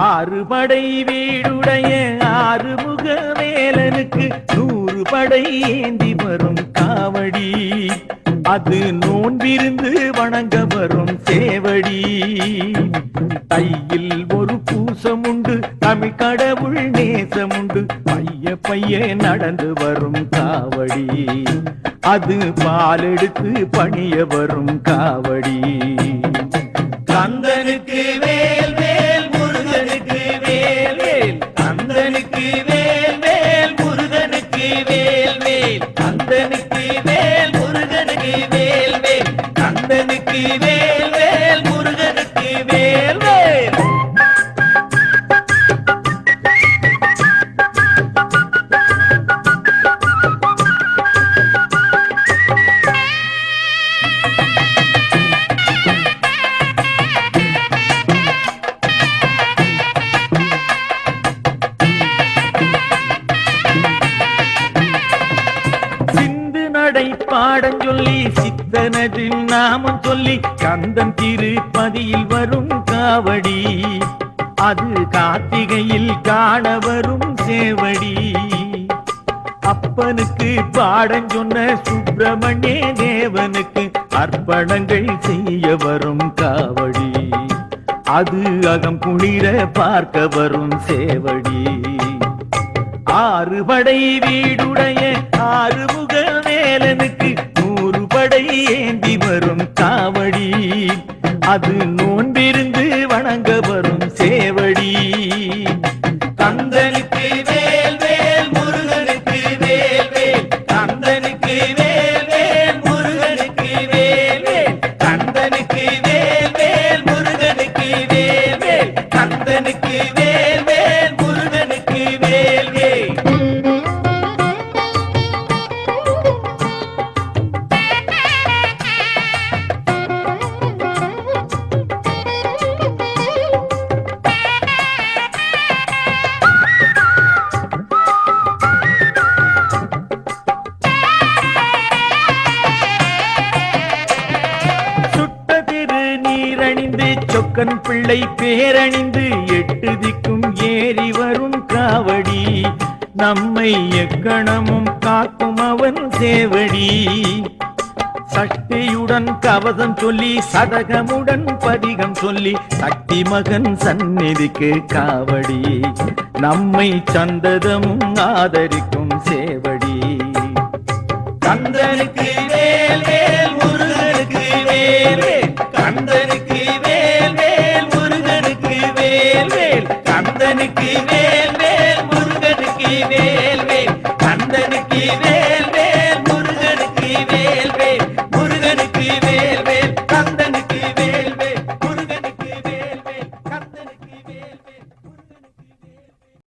ஆறுபடை வீடுடைய ஆறுமுக வேலனுக்கு 100 படை ஏந்தி வரும் காவடி, அது நோன்பிருந்து வணங்க வரும் சேவடி. தையில் ஒரு பூசமுண்டு, தமிழ் கடவுள் நேசமுண்டு, பைய பைய நடந்து வரும் காவடி, அது பாலெடுத்து பணிய வரும் காவடி. கந்தனுக்கு வேல் வேல் முருகனுக்கு வேல் வேல், கந்தனுக்கு வேல் வேல் முருகனுக்கு வேல் வேல், கந்தனுக்கு வேல் முருகனுக்கு வேல் வேல், கந்தனுக்கு வேல் வேல் முருகனுக்கு வேல் வேல். பாடம் சொல்லி சித்தனது நாமம் சொல்லி கந்தன் திருப்பதியில் வரும் காவடி, அது கார்த்திகையில் காண வரும் சேவடி. அப்பனுக்கு பாடம் சொன்ன சுப்பிரமணிய தேவனுக்கு அர்ப்பணங்கள் செய்ய வரும் காவடி, அது அகம் குளிர பார்க்க வரும் சேவடி. ஆறுபடை வீடுடைய ஆறுமுக வேலனுக்கு 100 படை ஏந்தி வரும் காவடி, அது நோன்பிருந்து வணங்க வரும் சேவடி. கந்தனுக்கு வேல் வேல் முருகனுக்கு வேல் வேல், கந்தனுக்கு வேல் வேல் முருகனுக்கு வேல் வேல், கந்தனுக்கு வேல் வேல் முருகனுக்கு வேல் வேல், கந்தனுக்கு வேல் வேல் முருகனுக்கு வேல் வேல். சொக்கன் பிள்ளை பேரணிந்து 8 திக்கும் ஏறி வரும் காவடி, நம்மை எக்கணமும் காக்கும் அவன் சேவடி. சக்தியுடன் கவசம் சொல்லி சதகமுடன் பதிகம் சொல்லி சக்தி மகன் சந்நிதிக்கு காவடி, நம்மை சந்ததமும் ஆதரிக்கும் சேவடி. கந்தனுக்கு வேல் வேல்